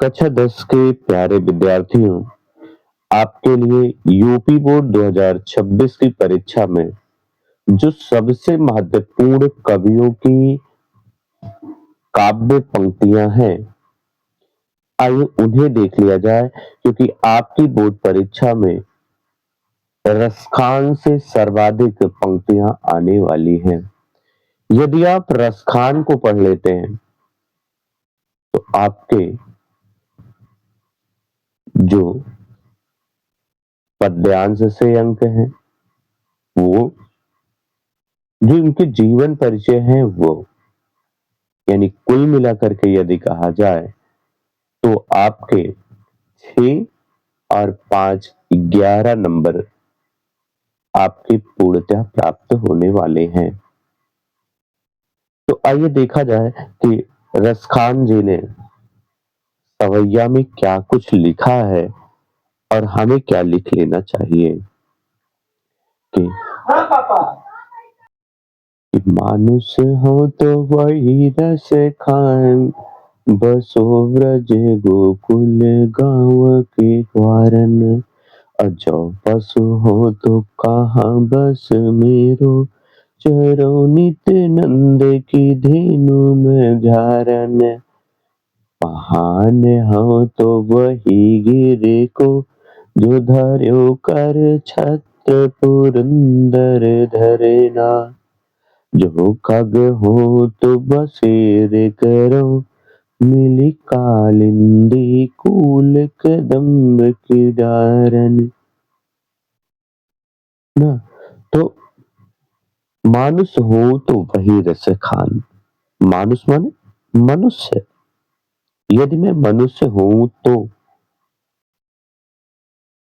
कक्षा 10 के प्यारे विद्यार्थियों, आपके लिए यूपी बोर्ड 2026 की परीक्षा में जो सबसे महत्वपूर्ण कवियों की काव्य पंक्तियां हैं, आइए उन्हें देख लिया जाए क्योंकि आपकी बोर्ड परीक्षा में रसखान से सर्वाधिक पंक्तियां आने वाली हैं। यदि आप रसखान को पढ़ लेते हैं तो आपके जो पद्यांश से अंक हैं वो, जो इनके जीवन परिचय हैं वो, यानी कुल मिलाकर के यदि कहा जाए तो आपके 6 और 5 11 नंबर आपके पूर्णतः प्राप्त होने वाले हैं। तो आइए देखा जाए कि रसखान जी ने सवैया में क्या कुछ लिखा है और हमें क्या लिख लेना चाहिए कि मानुष हो तो वही रस खान, बसो ब्रज गोकुल गाँव के ग्वारन, अजो पशु हो तो कहाँ बस मेरो, चरो नित नंद की धेनु में झारन, महान हो तो वही गिरे को, जो धर्यो कर छत्र पुरंदर धरना, जो खग हो तो बसेर करो, मिली कालिंदी कूल कदम्ब की डारन। ना तो मानुष हो तो वही रस खान, मानुष माने मनुष्य। यदि मैं मनुष्य हूं तो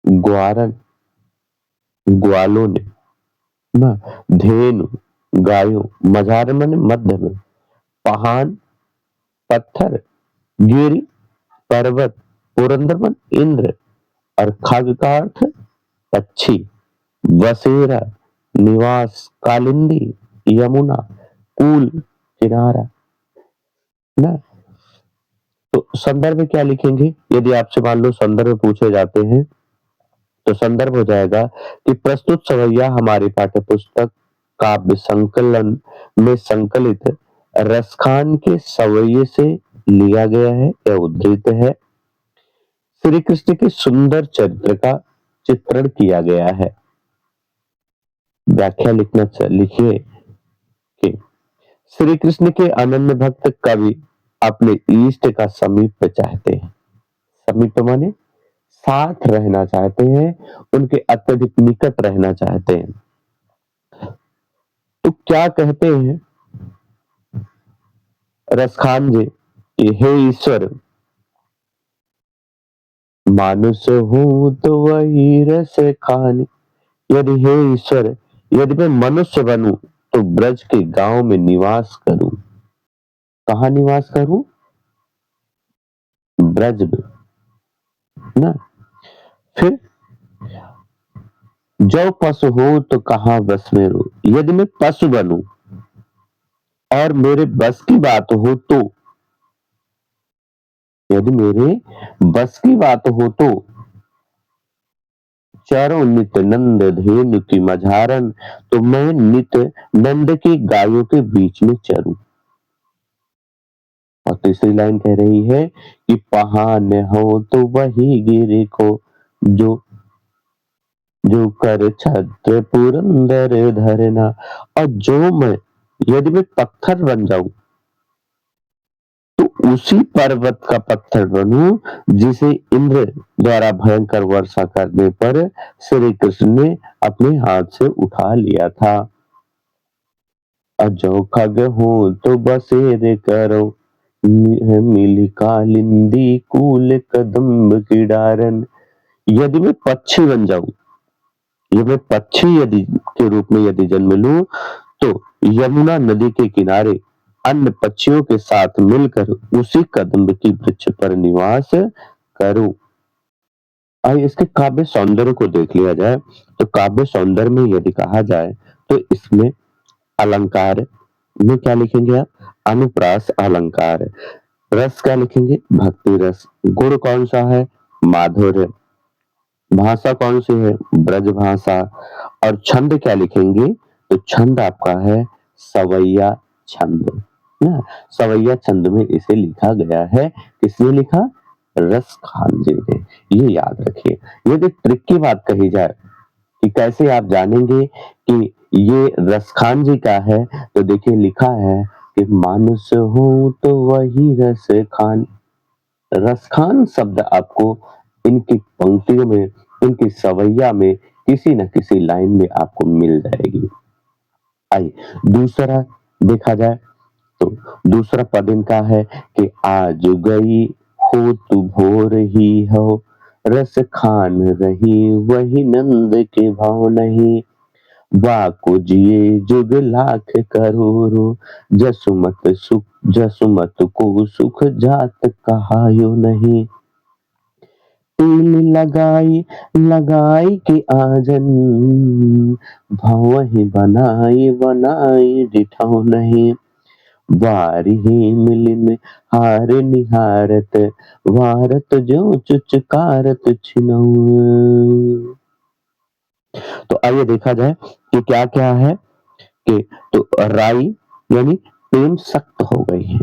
ग्वारन ग्वालों ने, ना धेनु गायों, मझार माने मध्य में, पहान पत्थर, गिरी पर्वत, पुरंदर मन इंद्र, और खग का अर्थ पक्षी, बसेरा निवास, कालिंदी यमुना, कूल किनारा। ना तो संदर्भ में क्या लिखेंगे? यदि आपसे मान लो संदर्भ पूछे जाते हैं तो संदर्भ हो जाएगा कि प्रस्तुत सवैया हमारी पाठ्य पुस्तक काव्य संकलन में संकलित रसखान के सवैये से लिया गया है या उद्धृत है। श्री कृष्ण के सुंदर चरित्र का चित्रण किया गया है। व्याख्या लिखिए कि श्री कृष्ण के अनन्य भक्त कवि अपने इष्ट का समीप चाहते हैं। समीप माने साथ रहना चाहते हैं, उनके अत्यधिक निकट रहना चाहते हैं। तो क्या कहते हैं रसखान जी कि हे ईश्वर, मानुष हूं तो वही रस खान। यदि हे ईश्वर, यदि मैं मनुष्य बनूं तो ब्रज के गांव में निवास करूं। कहां निवास करूं? ब्रज में। ना फिर जो पशु हो तो कहां बस में रो। यदि मैं पशु बनूं और मेरे बस की बात हो तो, यदि मेरे बस की बात हो तो, चारों नित नंद धेनु की मझारन, तो मैं नित नंद की गायों के बीच में चरूं। और तीसरी लाइन कह रही है कि पहान हो तो वही गिरे को, जो जो कर छत्र पुरंदर धरना। और जो मैं, यदि मैं पत्थर बन जाऊं तो उसी पर्वत का पत्थर बनूं जिसे इंद्र द्वारा भयंकर वर्षा करने पर श्री कृष्ण ने अपने हाथ से उठा लिया था। अजो खग हो तो बसेर करो, मिली कालिंदी कूल कदम्ब की डारन। यदि मैं पक्षी बन जाऊं, ये मैं पक्षी यदि के रूप में यदि जन्म लूं तो यमुना नदी के किनारे अन्य पक्षियों के साथ मिलकर उसी कदम्ब की वृक्ष पर निवास करूं। आइए इसके काव्य सौंदर्य को देख लिया जाए। तो काव्य सौंदर्य में यदि कहा जाए तो इसमें अलंकार में क्या लिखेंगे आप? अनुप्रास अलंकार। रस क्या लिखेंगे? भक्ति रस। गुण कौन सा है? माधुर्य। भाषा कौन सी है? ब्रज भाषा। और छंद क्या लिखेंगे? तो छंद आपका है सवैया छंद। ना, सवैया छंद में इसे लिखा गया है। किसने लिखा? रस खान जी ने। ये याद रखिए। यदि ट्रिक की बात कही जाए कि कैसे आप जानेंगे कि ये रस खान जी का है, तो देखिए लिखा है कि मानुष हूं तो वही रस खान। रसखान शब्द आपको इनकी पंक्तियों में, इनकी सवैया में किसी न किसी लाइन में आपको मिल जाएगी। आइए दूसरा देखा जाए तो दूसरा पद इनका है कि आज गई हो तू भोर ही हो, रस खान रही वही नंद के भाव नहीं। वाको जिए जुग लाख करोड़ो, जसुमत को सुख जात कहायो नहीं। तिल लगाई लगाई के आजन, भंवहि बनाई बनाई डिठौ नहीं। वारिहि मिलिन हार निहारत, वारत ज्यों चुचकारत छिनौ। तो आइए देखा जाए कि क्या क्या है कि तो राई यानी प्रेम सक्त हो गई है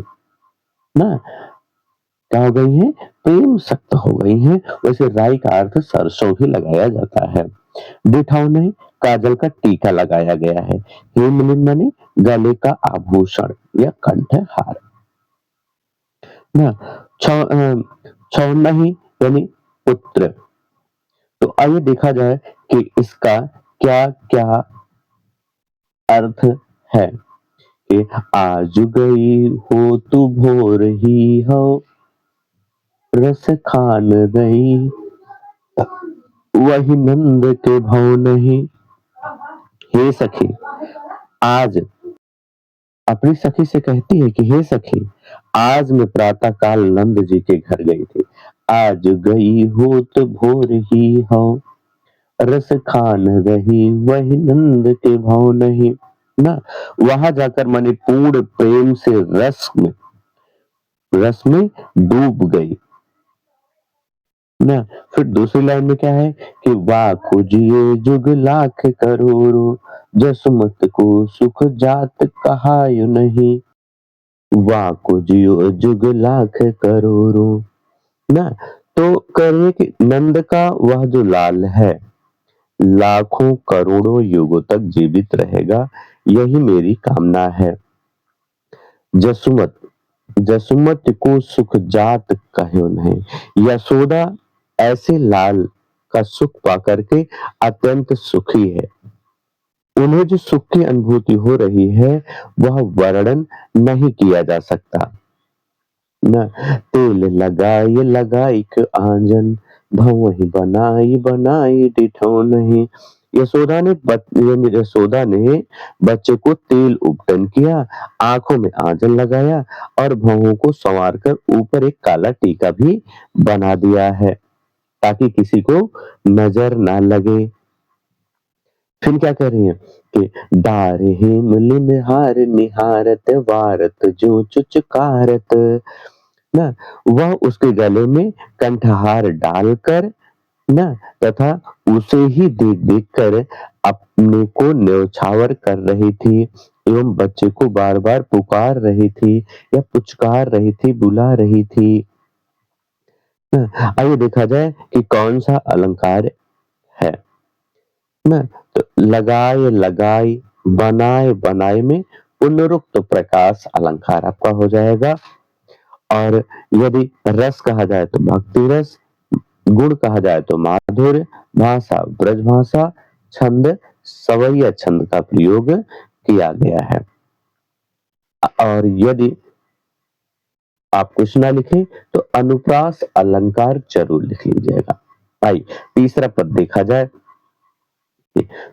ना, क्या हो गई है? प्रेम सक्त हो गई है। वैसे राई का अर्थ सरसों भी लगाया जाता है। दिठाओ नहीं, काजल का टीका लगाया गया है। हेमलिन माने गले का आभूषण या कंठहार ना। छौ नहीं यानी पुत्र। तो आइए देखा जाए कि इसका क्या क्या अर्थ है कि आज गई हो तू भोर ही हो, रस खान गई वही नंद के भाव नहीं। हे सखी, आज अपनी सखी से कहती है कि हे सखी, आज मैं प्रातः काल नंद जी के घर गई थी। आज गई हो तो भोर ही हो, रस खान रही वही नंद के भाव नहीं। ना, वहां जाकर मैंने पूर्ण प्रेम से रस में डूब गई ना। फिर दूसरी लाइन में क्या है कि वाको जिए जुग लाख करोड़ो, जसुमत को सुख जात कहायो नहीं। वाको जियो जुग लाख करोड़ो ना। तो करिए कि नंद का वह जो लाल है लाखों करोड़ों युगों तक जीवित रहेगा, यही मेरी कामना है। जसुमत जसुमत को सुख जात कहो नहीं। यशोदा ऐसे लाल का सुख पाकर के अत्यंत सुखी है। उन्हें जो सुख की अनुभूति हो रही है वह वर्णन नहीं किया जा सकता ना। तेल लगाई लगाई के आंजन, भंवहि बनाई बनाई डिठौ नहीं। यशोदा ने बच्चे को तेल उपटन किया, आंखों में आंचल लगाया और भौहों को संवार कर ऊपर एक काला टीका भी बना दिया है ताकि किसी को नजर ना लगे। फिर क्या कह रही है कि डारे हिमलिन हार निहारत, वारत जो चुचकारत ना। वह उसके गले में कंठहार डालकर ना तथा उसे ही देख देख कर अपने को न्यौछावर कर रही थी एवं बच्चे को बार बार पुकार रही थी या पुचकार रही थी, बुला रही थी ना। आइए देखा जाए कि कौन सा अलंकार है ना। तो लगाए लगाई, बनाए बनाए में पुनरुक्त प्रकाश अलंकार आपका हो जाएगा। और यदि रस कहा जाए तो भक्ति रस, गुण कहा जाए तो माधुर्य, भाषा ब्रज भाषा, छंद सवैया छंद का प्रयोग किया गया है। और यदि आप कुछ ना लिखें तो अनुप्रास अलंकार जरूर लिख लीजिएगा। भाई तीसरा पद देखा जाए,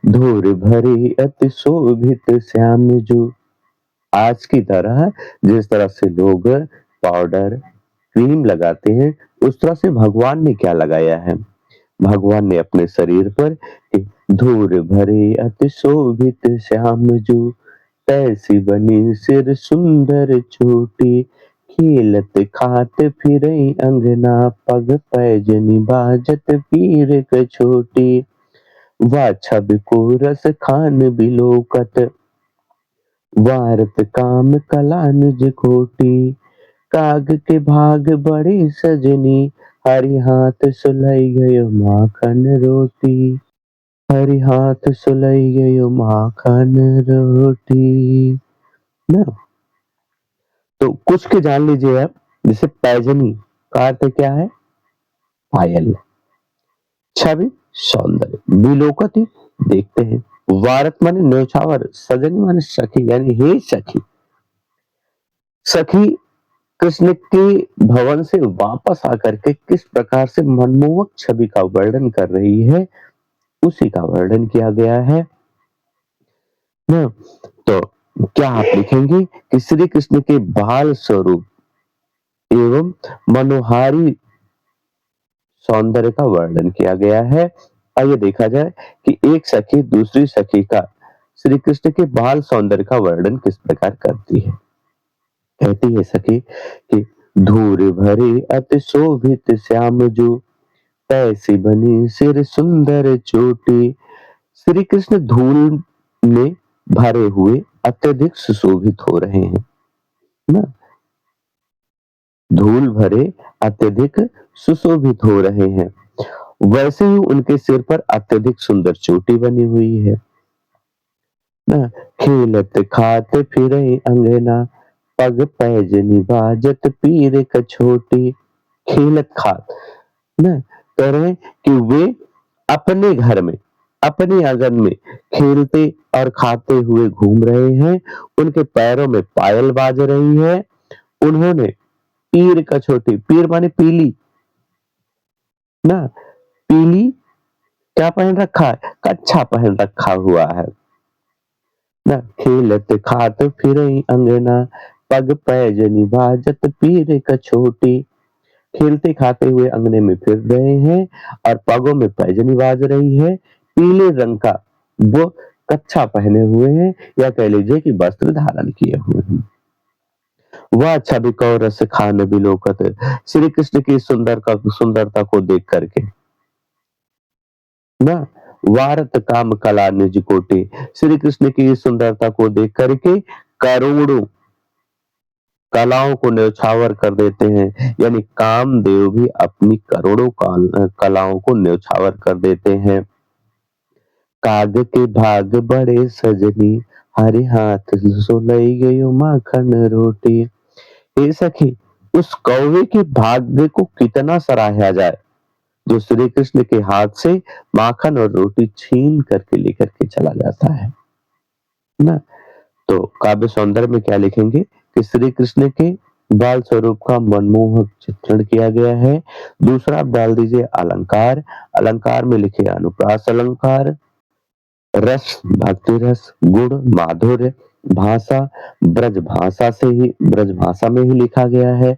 धूर भरी अति शोभित श्याम जो। आज की तरह जिस तरह से लोग पाउडर क्रीम लगाते हैं उस तरह से भगवान ने क्या लगाया है? भगवान ने अपने शरीर पर एक धूर भरे अति शोभित श्याम जो, तैसी बनी सिर सुंदर चोटी, खेलत खात फिरई अंगना, पग पैजनी बाजत पीर क छोटी। वाछब को रस खान बिलोकत, वारत काम कला निज कोटि। काग के भाग बड़े सजनी, हरि हाथ सुलई गयो माखन रोटी। हरि हाथ सुलई गयो माखन रोटी। ना, तो कुछ के जान लीजिए आप। जैसे पैजनी का अर्थ क्या है? पायल। छवि सौंदर्य, बिलोकति देखते हैं। वारत माने न्योछावर, सजनी माने सखी, यानी हे सखी। सखी कृष्ण के भवन से वापस आकर के किस प्रकार से मनमोहक छवि का वर्णन कर रही है, उसी का वर्णन किया गया है ना। तो क्या आप लिखेंगे कि श्री कृष्ण के बाल स्वरूप एवं मनोहारी सौंदर्य का वर्णन किया गया है। आइए देखा जाए कि एक सखी दूसरी सखी का श्री कृष्ण के बाल सौंदर्य का वर्णन किस प्रकार करती है। कहती है सखी कि धूर भरे अति शोभित श्याम जो, पैसी बनी सिर सुंदर चोटी। श्री कृष्ण धूल में भरे हुए अत्यधिक सुशोभित हो रहे हैं ना। धूल भरे अत्यधिक सुशोभित हो रहे हैं। वैसे ही उनके सिर पर अत्यधिक सुंदर चोटी बनी हुई है ना। खेलत खात फिरे अंगना, पग पैजनी बाजत पीर क छोटी। खेलत खात ना, कह रहे हैं कि वे अपने घर में, अपने आंगन में खेलते और खाते हुए घूम रहे हैं। उनके पैरों में पायल बाज रही है। उन्होंने पीर का छोटी, पीर माने पीली ना, पीली क्या पहन रखा है? कच्छा पहन रखा हुआ है ना। खेलत खात फिरई अंगना, पग पैजनी बाजत पीर क छोटी। खेलते खाते हुए अंगने में फिर रहे हैं और पगों में पैजनी बाज रही है। पीले रंग का वो कच्छा पहने हुए हैं, या कह लीजिए कि वस्त्र धारण किए हुए हैं। वह छवि को रस खान बिलोकत, श्री कृष्ण की सुंदरता को देख करके ना, वारत काम कला निज कोटि। श्री कृष्ण की इस सुंदरता को देख करके करोड़ों कलाओं को न्यौछावर कर देते हैं, यानी कामदेव भी अपनी करोड़ों कलाओं को न्यौछावर कर देते हैं। काग के भाग बड़े सजनी, हरे हाथ सुलई गयो माखन रोटी। हे सखी, उस कौवे के भाग्य को कितना सराहा जाए, जो श्री कृष्ण के हाथ से माखन और रोटी छीन करके लेकर के चला जाता है ना। तो काव्य सौंदर्य में क्या लिखेंगे कि श्री कृष्ण के बाल स्वरूप का मनमोहक चित्रण किया गया है। दूसरा आप डाल दीजिए अलंकार। अलंकार में लिखे अनुप्रास अलंकार, रस भक्ति रस, गुण माधुर्य, भाषा ब्रज भाषा से ही, ब्रज भाषा में ही लिखा गया है।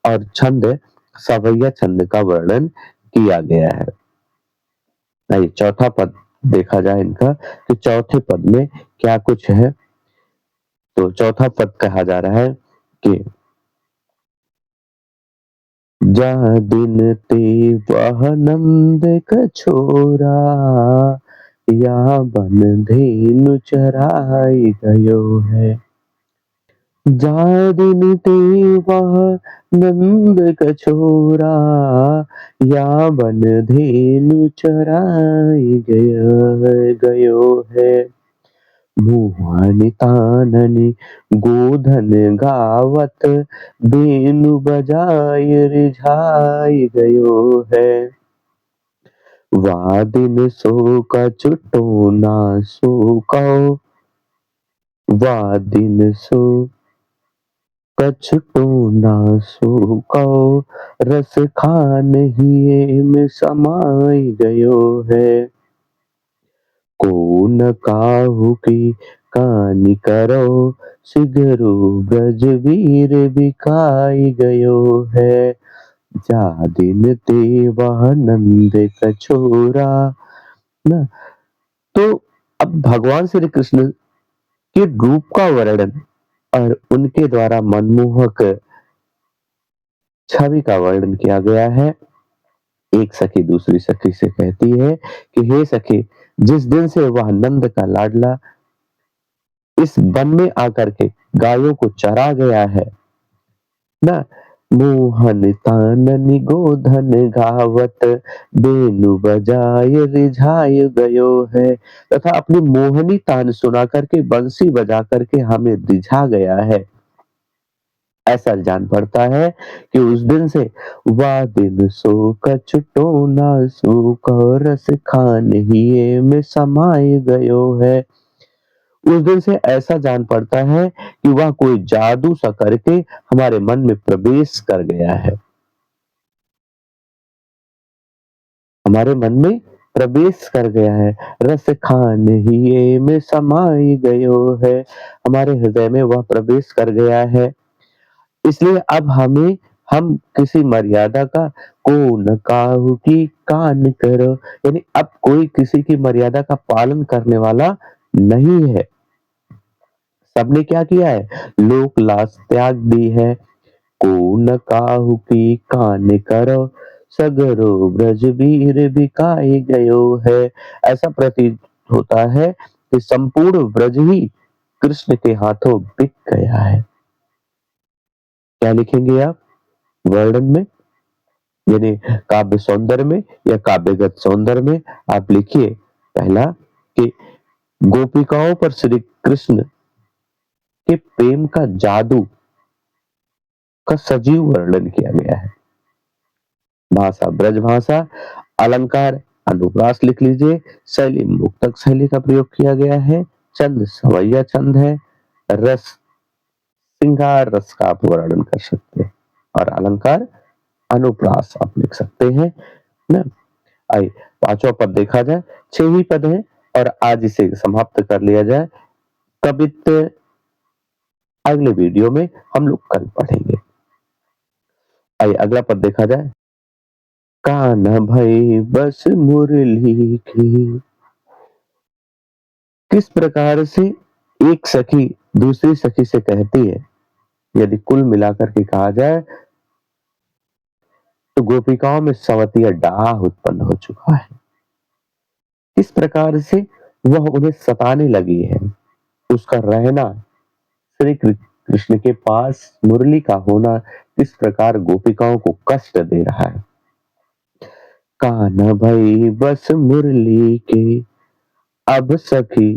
और छंद सवैया छंद का वर्णन किया गया है। आइए चौथा पद देखा जाए इनका कि चौथे पद में क्या कुछ है। तो चौथा पद कहा जा रहा है कि जहाँ दिन ते वह नंद का छोरा, या बन धेनु चराई गयो है। जहाँ दिन ते वह नंद का छोरा, या बन धेनु चराई गयो है। मुहानि ताननि गोधन गावत, बेनु बजाय रिझाई गयो है। वादिन सो कछुटो ना सो कहो, वादिन सो कछुटो ना सो कहो, रस खान हिये में समाई गयो है। को न काहू की कानी करो, सिगरो ब्रज वीर बिकाई गयो है। जा दिन ते वह नंद का छोरा ना। तो अब भगवान श्री कृष्ण के रूप का वर्णन और उनके द्वारा मनमोहक छवि का वर्णन किया गया है। एक सखी दूसरी सखी से कहती है कि हे सखी, जिस दिन से वह नंद का लाडला इस वन में आकर के गायों को चरा गया है ना, मोहन तानन गोधन गावत बेनु बजाय रिझाय गयो है, तथा अपनी मोहनी तान सुना करके बंसी बजा करके हमें रिझा गया है। ऐसा जान पड़ता है कि उस दिन से वह दिन सो कछुटो ना सूख रस खान हिये में समाये गयो है। उस दिन से ऐसा जान पड़ता है कि वह कोई जादू सा करके हमारे मन में प्रवेश कर गया है, हमारे मन में प्रवेश कर गया है। रस खान हिये में समाये गयो है, हमारे हृदय में वह प्रवेश कर गया है। इसलिए अब हम किसी मर्यादा का को न काहू की कान करो, यानी अब कोई किसी की मर्यादा का पालन करने वाला नहीं है। सबने क्या किया है? लोक लाज त्याग दी है। को न काहू की कान करो, सगरो ब्रज बीर बिकाए गयो है। ऐसा प्रतीत होता है कि संपूर्ण ब्रज ही कृष्ण के हाथों बिक गया है। क्या लिखेंगे आप वर्णन में, यानी काव्य सौंदर्य में या काव्यगत सौंदर्य में? आप लिखिए पहला कि गोपिकाओं पर श्री कृष्ण के प्रेम का जादू का सजीव वर्णन किया गया है। भाषा ब्रज भाषा, अलंकार अनुप्रास लिख लीजिए। शैली मुक्तक शैली का प्रयोग किया गया है। छंद सवैया छंद है। रस श्रृंगार रस का आप वर्णन कर सकते हैं, और अलंकार अनुप्रास आप लिख सकते हैं ना। आइए पांचवा पद देखा जाए। 6 ही पद है और आज इसे समाप्त कर लिया जाए। कवित्व अगले वीडियो में हम लोग कल पढ़ेंगे। आइए अगला पद देखा जाए। कान्हा भई बस मुरली की। किस प्रकार से एक सखी दूसरी सखी से कहती है, यदि कुल मिलाकर के कहा जाए तो गोपिकाओं में सवतीय डाह उत्पन्न हो चुका है। इस प्रकार से वह उन्हें सताने लगी है। उसका रहना, श्री कृष्ण के पास मुरली का होना किस प्रकार गोपिकाओं को कष्ट दे रहा है। कान्हा भई बस मुरली के, अब सखी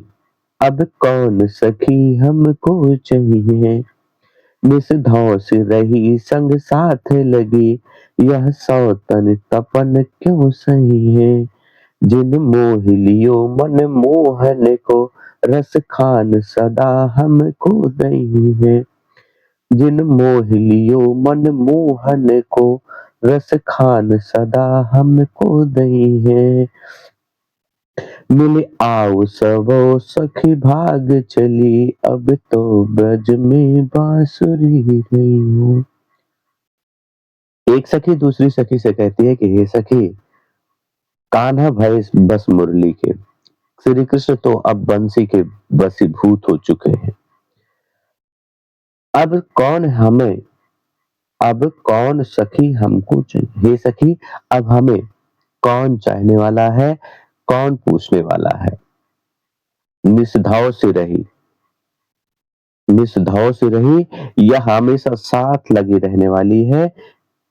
अब कौन सखी हमको चाहिए। निस धौस रही संग साथ लगी, यह सौतन तपन क्यों सही है। जिन मोह लियो मन मोहन को, रस खान सदा हमको दही है। जिन मोह लियो मन मोहन को, रस खान सदा हमको दही है। मिले आओ सबो सखी भाग चली, अब तो ब्रज में बांसुरी रही हूँ। एक सखी दूसरी सखी से कहती है कि हे सखी, कान्हा भय बस मुरली के, श्री कृष्ण तो अब बंसी के वशीभूत हो चुके हैं। अब कौन हमें, अब कौन सखी हमको चाहिए। हे सखी, अब हमें कौन चाहने वाला है, कौन पूछने वाला है। निस्धाव से रही, निस्धाव से रही, यह हमेशा साथ लगी रहने वाली है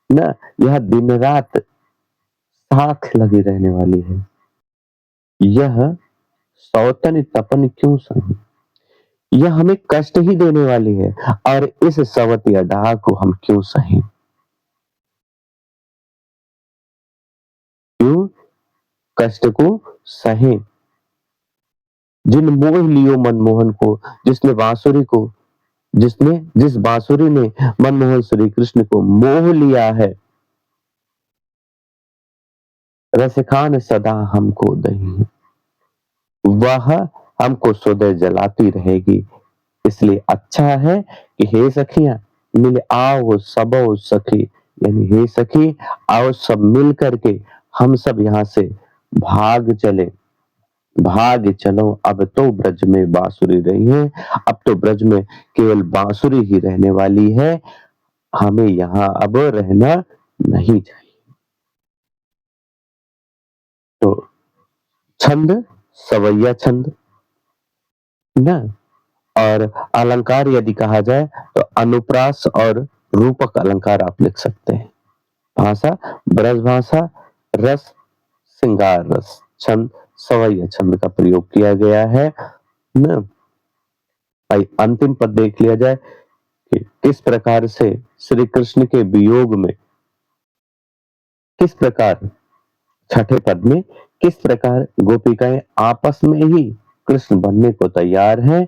ना, यह दिन रात साथ लगी रहने वाली है। यह सौतन तपन क्यों सही, यह हमें कष्ट ही देने वाली है, और इस सवती अडाह को हम क्यों सही। क्यों कष्ट को सहे। जिन मोह लियो मनमोहन को, जिसने बांसुरी को, जिसने जिस बांसुरी ने मनमोहन श्री कृष्ण को मोह लिया है, रसिखान सदा हमको दही, वह हमको सदैव जलाती रहेगी। इसलिए अच्छा है कि हे सखियां, मिल आओ सबो सखी, यानी हे सखी आओ सब मिल करके हम सब यहाँ से भाग चले, भाग चलो। अब तो ब्रज में बांसुरी रही है, अब तो ब्रज में केवल बांसुरी ही रहने वाली है। हमें यहाँ अब रहना नहीं चाहिए। तो छंद, सवैया छंद ना, और अलंकार यदि कहा जाए तो अनुप्रास और रूपक अलंकार आप लिख सकते हैं। भाषा, ब्रज भाषा, रस, श्रृंगार रस, छंद, सवैया छंद का प्रयोग किया गया है ना। भाई अंतिम पद देख लिया जाए कि किस प्रकार से श्री कृष्ण के वियोग में, किस प्रकार, छठे पद में किस प्रकार गोपिकाएं आपस में ही कृष्ण बनने को तैयार हैं,